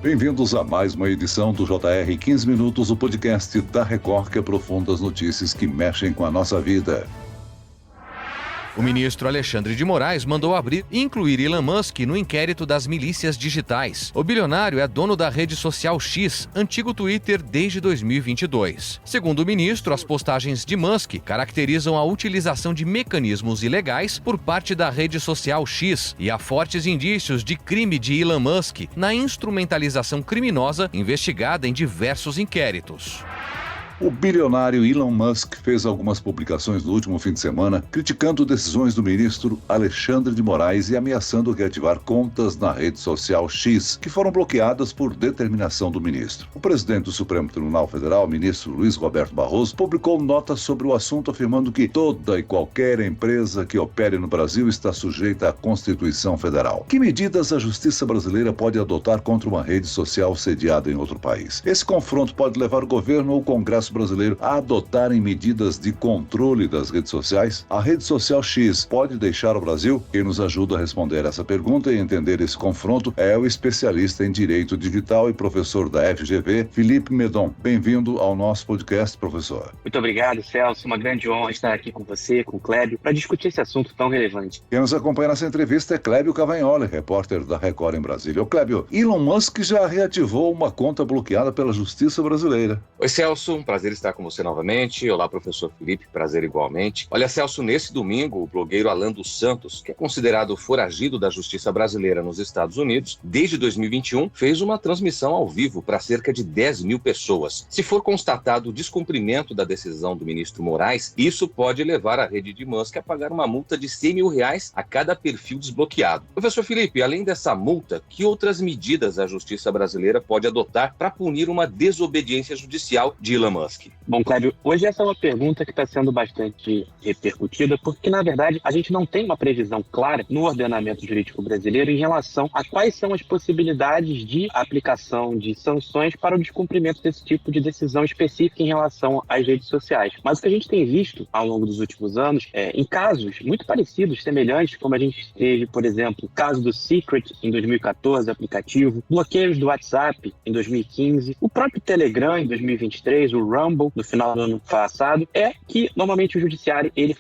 Bem-vindos a mais uma edição do JR 15 Minutos, o podcast da Record que aprofunda as notícias que mexem com a nossa vida. O ministro Alexandre de Moraes mandou abrir e incluir Elon Musk no inquérito das milícias digitais. O bilionário é dono da rede social X, antigo Twitter, desde 2022. Segundo o ministro, as postagens de Musk caracterizam a utilização de mecanismos ilegais por parte da rede social X e há fortes indícios de crime de Elon Musk na instrumentalização criminosa investigada em diversos inquéritos. O bilionário Elon Musk fez algumas publicações no último fim de semana criticando decisões do ministro Alexandre de Moraes e ameaçando reativar contas na rede social X, que foram bloqueadas por determinação do ministro. O presidente do Supremo Tribunal Federal, ministro Luiz Roberto Barroso, publicou nota sobre o assunto afirmando que toda e qualquer empresa que opere no Brasil está sujeita à Constituição Federal. Que medidas a justiça brasileira pode adotar contra uma rede social sediada em outro país? Esse confronto pode levar o governo ou o Congresso brasileiro a adotarem medidas de controle das redes sociais? A rede social X pode deixar o Brasil? Quem nos ajuda a responder essa pergunta e entender esse confronto é o especialista em Direito Digital e professor da FGV, Felipe Medon. Bem-vindo ao nosso podcast, professor. Muito obrigado, Celso. Uma grande honra estar aqui com você, com o Clébio, para discutir esse assunto tão relevante. Quem nos acompanha nessa entrevista é Clébio Cavagnoli, repórter da Record em Brasília. Ô Clébio, Elon Musk já reativou uma conta bloqueada pela Justiça brasileira. Oi, Celso. Prazer estar com você novamente. Olá, professor Felipe, prazer igualmente. Olha, Celso, nesse domingo, o blogueiro Alan dos Santos, que é considerado foragido da justiça brasileira nos Estados Unidos, desde 2021, fez uma transmissão ao vivo para cerca de 10 mil pessoas. Se for constatado o descumprimento da decisão do ministro Moraes, isso pode levar a rede de Musk a pagar uma multa de R$100 mil a cada perfil desbloqueado. Professor Felipe, além dessa multa, que outras medidas a justiça brasileira pode adotar para punir uma desobediência judicial de Elon Musk? Bom, Clébio, hoje essa é uma pergunta que está sendo bastante repercutida, porque, na verdade, a gente não tem uma previsão clara no ordenamento jurídico brasileiro em relação a quais são as possibilidades de aplicação de sanções para o descumprimento desse tipo de decisão específica em relação às redes sociais. Mas o que a gente tem visto ao longo dos últimos anos, em casos muito parecidos, semelhantes, como a gente teve, por exemplo, o caso do Secret em 2014, aplicativo, bloqueios do WhatsApp em 2015, o próprio Telegram em 2023, o Rumble no final do ano passado, é que normalmente o judiciário ele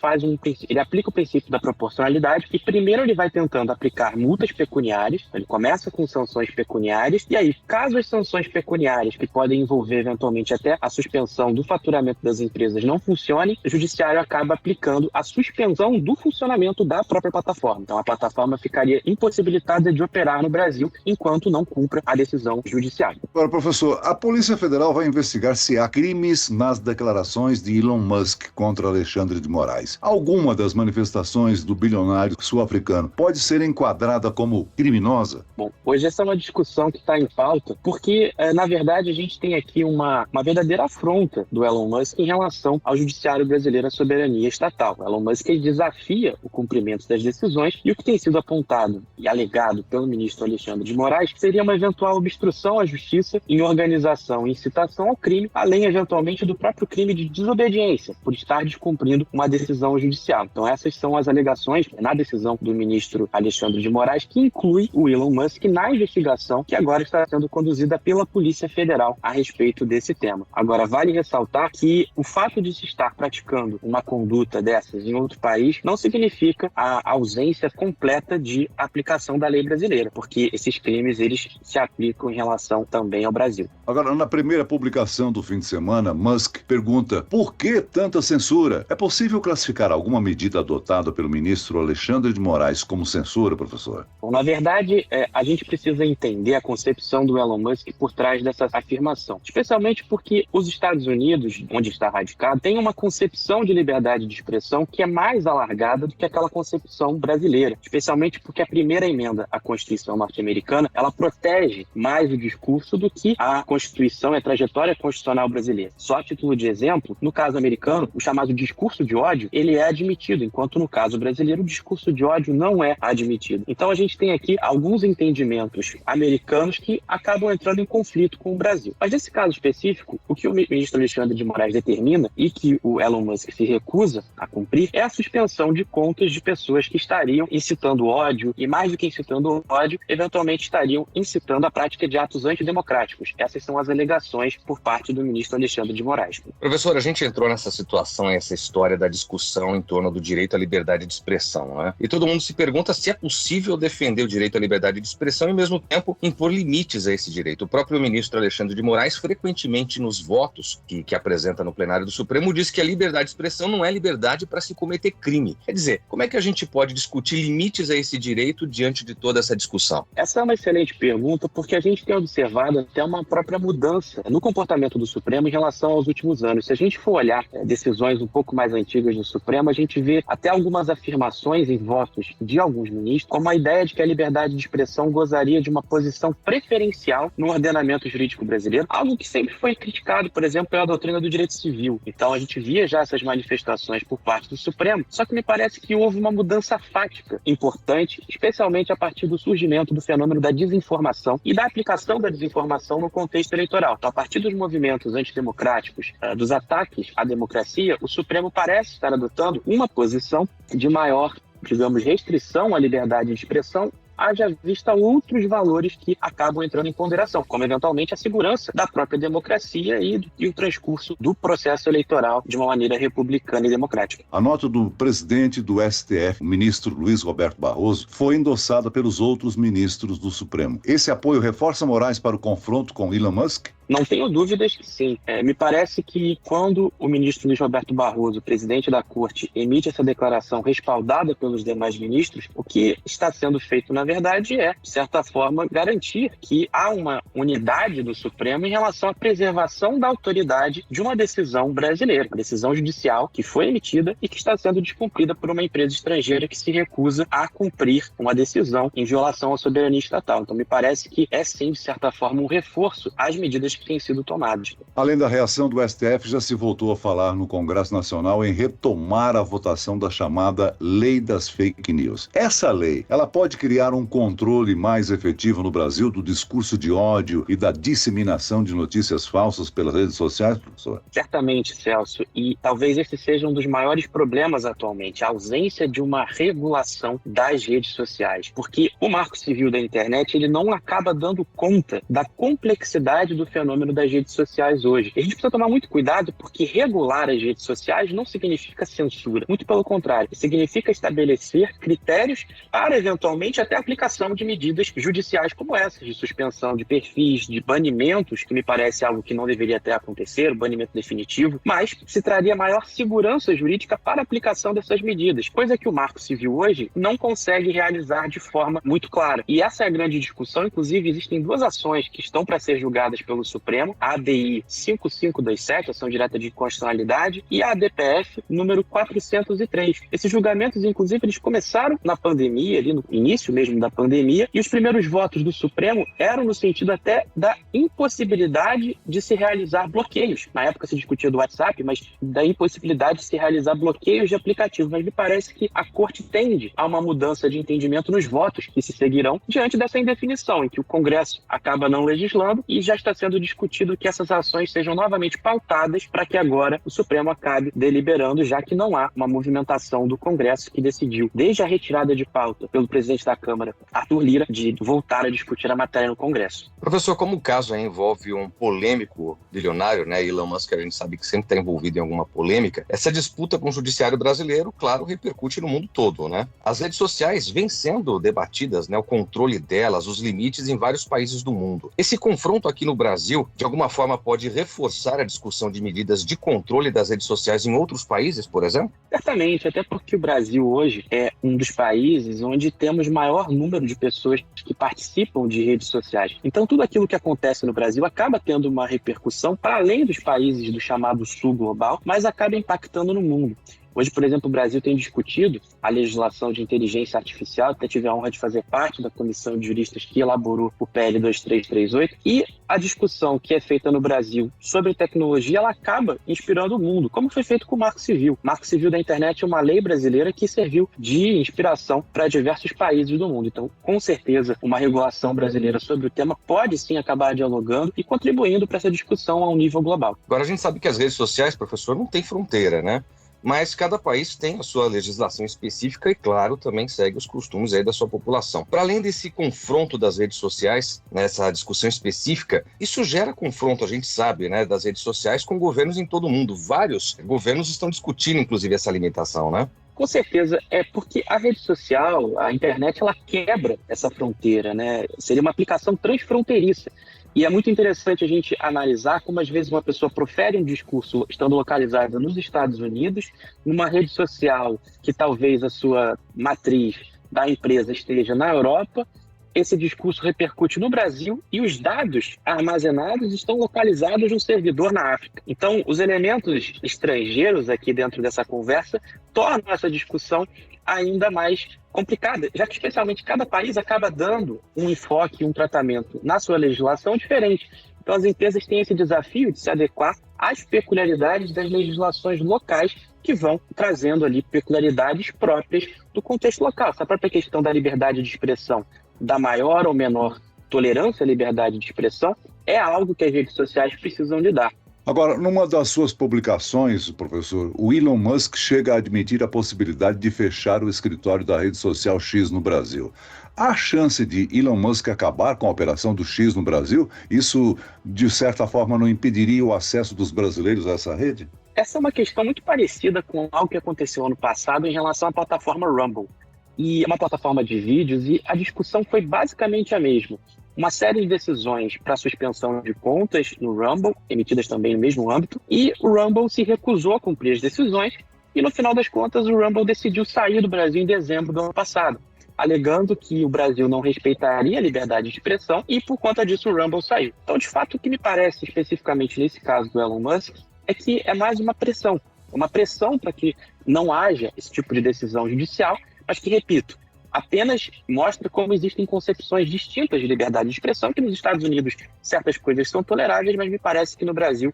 aplica o princípio da proporcionalidade e primeiro ele vai tentando aplicar multas pecuniárias, ele começa com sanções pecuniárias e aí, caso as sanções pecuniárias que podem envolver eventualmente até a suspensão do faturamento das empresas não funcionem, o judiciário acaba aplicando a suspensão do funcionamento da própria plataforma. Então a plataforma ficaria impossibilitada de operar no Brasil enquanto não cumpra a decisão judiciária. Agora, professor, a Polícia Federal vai investigar se há crimes nas declarações de Elon Musk contra Alexandre de Moraes. Alguma das manifestações do bilionário sul-africano pode ser enquadrada como criminosa? Bom, hoje essa é uma discussão que está em pauta, porque, na verdade, a gente tem aqui uma verdadeira afronta do Elon Musk em relação ao judiciário brasileiro, à soberania estatal. O Elon Musk desafia o cumprimento das decisões e o que tem sido apontado e alegado pelo ministro Alexandre de Moraes seria uma eventual obstrução à justiça em organização e incitação ao crime, além, eventualmente, do próprio crime de desobediência, por estar descumprindo uma decisão judicial. Então essas são as alegações na decisão do ministro Alexandre de Moraes, que inclui o Elon Musk na investigação que agora está sendo conduzida pela Polícia Federal a respeito desse tema. Agora, vale ressaltar que o fato de se estar praticando uma conduta dessas em outro país não significa a ausência completa de aplicação da lei brasileira, porque esses crimes eles se aplicam em relação também ao Brasil. Agora, na primeira publicação do fim de semana, Musk pergunta: por que tanta censura? É possível classificar alguma medida adotada pelo ministro Alexandre de Moraes como censura, professor? Bom, na verdade, a gente precisa entender a concepção do Elon Musk por trás dessa afirmação, especialmente porque os Estados Unidos, onde está radicado, tem uma concepção de liberdade de expressão que é mais alargada do que aquela concepção brasileira, especialmente porque a primeira emenda à Constituição norte-americana, ela protege mais o discurso do que a Constituição e a trajetória constitucional brasileira. democracia. Só a título de exemplo, no caso americano, o chamado discurso de ódio, ele é admitido, enquanto no caso brasileiro, o discurso de ódio não é admitido. Então a gente tem aqui alguns entendimentos americanos que acabam entrando em conflito com o Brasil. Mas nesse caso específico, o que o ministro Alexandre de Moraes determina e que o Elon Musk se recusa a cumprir é a suspensão de contas de pessoas que estariam incitando ódio e, mais do que incitando ódio, eventualmente estariam incitando a prática de atos antidemocráticos. Essas são as alegações por parte do ministro Alexandre de Moraes. Professor, a gente entrou nessa situação, essa história da discussão em torno do direito à liberdade de expressão, né? E todo mundo se pergunta se é possível defender o direito à liberdade de expressão e, ao mesmo tempo, impor limites a esse direito. O próprio ministro Alexandre de Moraes, frequentemente nos votos que apresenta no plenário do Supremo, diz que a liberdade de expressão não é liberdade para se cometer crime. Quer dizer, como é que a gente pode discutir limites a esse direito diante de toda essa discussão? Essa é uma excelente pergunta, porque a gente tem observado até uma própria mudança no comportamento do Supremo em relação aos últimos anos. Se a gente for olhar decisões um pouco mais antigas do Supremo, a gente vê até algumas afirmações em votos de alguns ministros, como a ideia de que a liberdade de expressão gozaria de uma posição preferencial no ordenamento jurídico brasileiro, algo que sempre foi criticado, por exemplo, pela doutrina do direito civil. Então a gente via já essas manifestações por parte do Supremo, só que me parece que houve uma mudança fática importante, especialmente a partir do surgimento do fenômeno da desinformação e da aplicação da desinformação no contexto eleitoral. Então, a partir dos movimentos antidemocráticos, dos ataques à democracia, o Supremo parece estar adotando uma posição de maior, digamos, restrição à liberdade de expressão, haja vista outros valores que acabam entrando em ponderação, como eventualmente a segurança da própria democracia e o transcurso do processo eleitoral de uma maneira republicana e democrática. A nota do presidente do STF, o ministro Luiz Roberto Barroso, foi endossada pelos outros ministros do Supremo. Esse apoio reforça Moraes para o confronto com Elon Musk? Não tenho dúvidas que sim. Me parece que quando o ministro Luiz Roberto Barroso, presidente da Corte, emite essa declaração respaldada pelos demais ministros, o que está sendo feito, na verdade, é, de certa forma, garantir que há uma unidade do Supremo em relação à preservação da autoridade de uma decisão brasileira, uma decisão judicial que foi emitida e que está sendo descumprida por uma empresa estrangeira que se recusa a cumprir uma decisão em violação à soberania estatal. Então, me parece que é, sim, de certa forma, um reforço às medidas que têm sido tomadas. Além da reação do STF, já se voltou a falar no Congresso Nacional em retomar a votação da chamada Lei das Fake News. Essa lei, ela pode criar um controle mais efetivo no Brasil do discurso de ódio e da disseminação de notícias falsas pelas redes sociais, professor? Certamente, Celso, e talvez esse seja um dos maiores problemas atualmente, a ausência de uma regulação das redes sociais, porque o Marco Civil da internet, ele não acaba dando conta da complexidade do fenômeno das redes sociais hoje. E a gente precisa tomar muito cuidado, porque regular as redes sociais não significa censura, muito pelo contrário, significa estabelecer critérios para, eventualmente, até a aplicação de medidas judiciais como essas, de suspensão de perfis, de banimentos, que me parece algo que não deveria até acontecer, o banimento definitivo, mas se traria maior segurança jurídica para a aplicação dessas medidas, coisa que o Marco Civil hoje não consegue realizar de forma muito clara. E essa é a grande discussão. Inclusive, existem duas ações que estão para ser julgadas pelo Supremo, a ADI 5527, Ação Direta de Inconstitucionalidade, e a ADPF número 403. Esses julgamentos, inclusive, eles começaram na pandemia, ali no início mesmo da pandemia, e os primeiros votos do Supremo eram no sentido até da impossibilidade de se realizar bloqueios. Na época se discutia do WhatsApp, mas da impossibilidade de se realizar bloqueios de aplicativos. Mas me parece que a Corte tende a uma mudança de entendimento nos votos que se seguirão diante dessa indefinição, em que o Congresso acaba não legislando e já está sendo discutido que essas ações sejam novamente pautadas para que agora o Supremo acabe deliberando, já que não há uma movimentação do Congresso que decidiu, desde a retirada de pauta pelo presidente da Câmara, Arthur Lira, de voltar a discutir a matéria no Congresso. Professor, como o caso envolve um polêmico bilionário, né, Elon Musk, a gente sabe que sempre está envolvido em alguma polêmica, essa disputa com o judiciário brasileiro, claro, repercute no mundo todo, né? As redes sociais vêm sendo debatidas, né, o controle delas, os limites em vários países do mundo. Esse confronto aqui no Brasil, de alguma forma, pode reforçar a discussão de medidas de controle das redes sociais em outros países, por exemplo? Certamente, até porque o Brasil hoje é um dos países onde temos maior número de pessoas que participam de redes sociais. Então, tudo aquilo que acontece no Brasil acaba tendo uma repercussão para além dos países do chamado sul global, mas acaba impactando no mundo. Hoje, por exemplo, o Brasil tem discutido a legislação de inteligência artificial, até tive a honra de fazer parte da comissão de juristas que elaborou o PL 2338, e a discussão que é feita no Brasil sobre tecnologia, ela acaba inspirando o mundo, como foi feito com o Marco Civil. O Marco Civil da Internet é uma lei brasileira que serviu de inspiração para diversos países do mundo. Então, com certeza, uma regulação brasileira sobre o tema pode sim acabar dialogando e contribuindo para essa discussão a um nível global. Agora, a gente sabe que as redes sociais, professor, não tem fronteira, né? Mas cada país tem a sua legislação específica e, claro, também segue os costumes aí da sua população. Para além desse confronto das redes sociais, nessa discussão específica, isso gera confronto, a gente sabe, né, das redes sociais com governos em todo o mundo. Vários governos estão discutindo, inclusive, essa limitação, né? Com certeza, é porque a rede social, a internet, ela quebra essa fronteira, né? Seria uma aplicação transfronteiriça. E é muito interessante a gente analisar como, às vezes, uma pessoa profere um discurso estando localizada nos Estados Unidos, numa rede social que talvez a sua matriz da empresa esteja na Europa, esse discurso repercute no Brasil e os dados armazenados estão localizados no servidor na África. Então, os elementos estrangeiros aqui dentro dessa conversa tornam essa discussão ainda mais complicada, já que especialmente cada país acaba dando um enfoque, um tratamento na sua legislação diferente. Então as empresas têm esse desafio de se adequar às peculiaridades das legislações locais que vão trazendo ali peculiaridades próprias do contexto local. Essa própria questão da liberdade de expressão, da maior ou menor tolerância à liberdade de expressão, é algo que as redes sociais precisam lidar. Agora, numa das suas publicações, professor, o Elon Musk chega a admitir a possibilidade de fechar o escritório da rede social X no Brasil. Há chance de Elon Musk acabar com a operação do X no Brasil? Isso, de certa forma, não impediria o acesso dos brasileiros a essa rede? Essa é uma questão muito parecida com algo que aconteceu ano passado em relação à plataforma Rumble. E é uma plataforma de vídeos e a discussão foi basicamente a mesma. Uma série de decisões para suspensão de contas no Rumble, emitidas também no mesmo âmbito, e o Rumble se recusou a cumprir as decisões e, no final das contas, o Rumble decidiu sair do Brasil em dezembro do ano passado, alegando que o Brasil não respeitaria a liberdade de expressão e, por conta disso, o Rumble saiu. Então, de fato, o que me parece, especificamente nesse caso do Elon Musk, é que é mais uma pressão para que não haja esse tipo de decisão judicial, mas que, repito, apenas mostra como existem concepções distintas de liberdade de expressão, que nos Estados Unidos certas coisas são toleráveis, mas me parece que no Brasil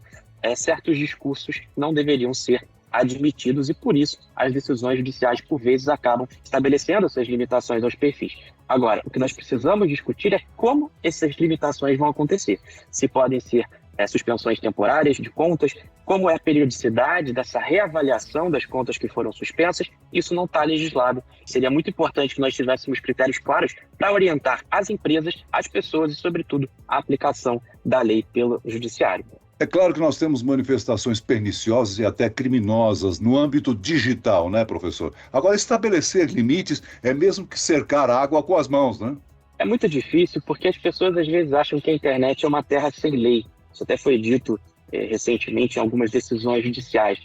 certos discursos não deveriam ser admitidos e, por isso, as decisões judiciais, por vezes, acabam estabelecendo essas limitações aos perfis. Agora, o que nós precisamos discutir é como essas limitações vão acontecer. Se podem ser suspensões temporárias de contas, como é a periodicidade dessa reavaliação das contas que foram suspensas, isso não está legislado. Seria muito importante que nós tivéssemos critérios claros para orientar as empresas, as pessoas e, sobretudo, a aplicação da lei pelo judiciário. É claro que nós temos manifestações perniciosas e até criminosas no âmbito digital, né, professor? Agora, estabelecer limites é mesmo que cercar a água com as mãos, né? É muito difícil porque as pessoas às vezes acham que a internet é uma terra sem lei. Isso até foi dito recentemente em algumas decisões judiciais.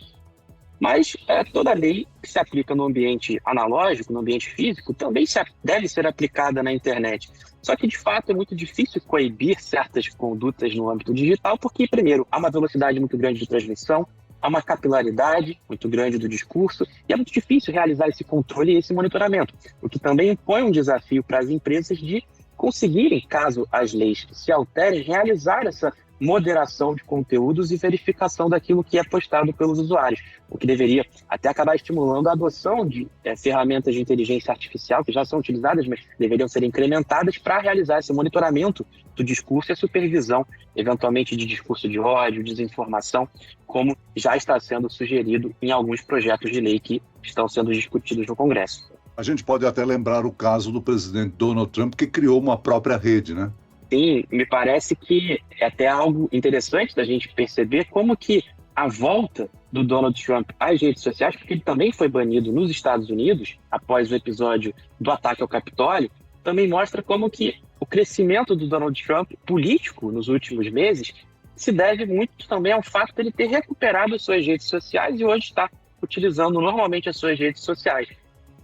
Mas toda lei que se aplica no ambiente analógico, no ambiente físico, também deve ser aplicada na internet. Só que, de fato, é muito difícil coibir certas condutas no âmbito digital, porque, primeiro, há uma velocidade muito grande de transmissão, há uma capilaridade muito grande do discurso, e é muito difícil realizar esse controle e esse monitoramento, o que também impõe um desafio para as empresas de conseguirem, caso as leis se alterem, realizar essa moderação de conteúdos e verificação daquilo que é postado pelos usuários, o que deveria até acabar estimulando a adoção de ferramentas de inteligência artificial que já são utilizadas, mas deveriam ser incrementadas para realizar esse monitoramento do discurso e a supervisão, eventualmente, de discurso de ódio, desinformação, como já está sendo sugerido em alguns projetos de lei que estão sendo discutidos no Congresso. A gente pode até lembrar o caso do presidente Donald Trump, que criou uma própria rede, né? Sim, me parece que é até algo interessante da gente perceber como que a volta do Donald Trump às redes sociais, porque ele também foi banido nos Estados Unidos após o episódio do ataque ao Capitólio, também mostra como que o crescimento do Donald Trump político nos últimos meses se deve muito também ao fato de ele ter recuperado as suas redes sociais e hoje está utilizando normalmente as suas redes sociais.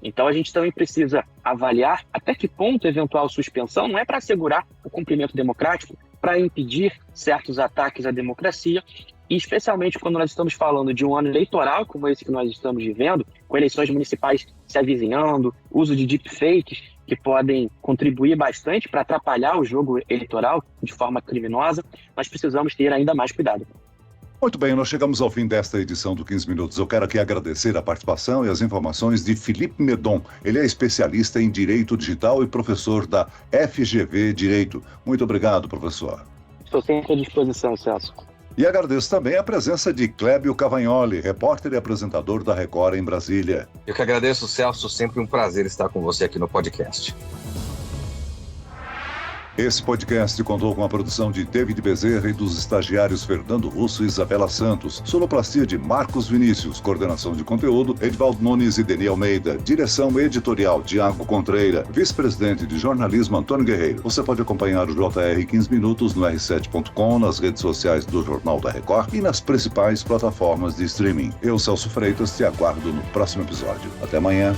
Então a gente também precisa avaliar até que ponto eventual suspensão não é para assegurar o cumprimento democrático, para impedir certos ataques à democracia, E especialmente quando nós estamos falando de um ano eleitoral como esse que nós estamos vivendo, com eleições municipais se avizinhando, uso de deepfakes que podem contribuir bastante para atrapalhar o jogo eleitoral de forma criminosa, nós precisamos ter ainda mais cuidado. Muito bem, nós chegamos ao fim desta edição do 15 Minutos. Eu quero aqui agradecer a participação e as informações de Felipe Medon. Ele é especialista em Direito Digital e professor da FGV Direito. Muito obrigado, professor. Estou sempre à disposição, Celso. E agradeço também a presença de Clébio Cavagnoli, repórter e apresentador da Record em Brasília. Eu que agradeço, Celso. Sempre um prazer estar com você aqui no podcast. Esse podcast contou com a produção de David Bezerra e dos estagiários Fernando Russo e Isabela Santos, sonoplastia de Marcos Vinícius, coordenação de conteúdo Edvaldo Nunes e Deni Almeida, direção editorial Tiago Contreira, vice-presidente de jornalismo Antônio Guerreiro. Você pode acompanhar o JR 15 Minutos no r7.com, nas redes sociais do Jornal da Record e nas principais plataformas de streaming. Eu, Celso Freitas, te aguardo no próximo episódio. Até amanhã.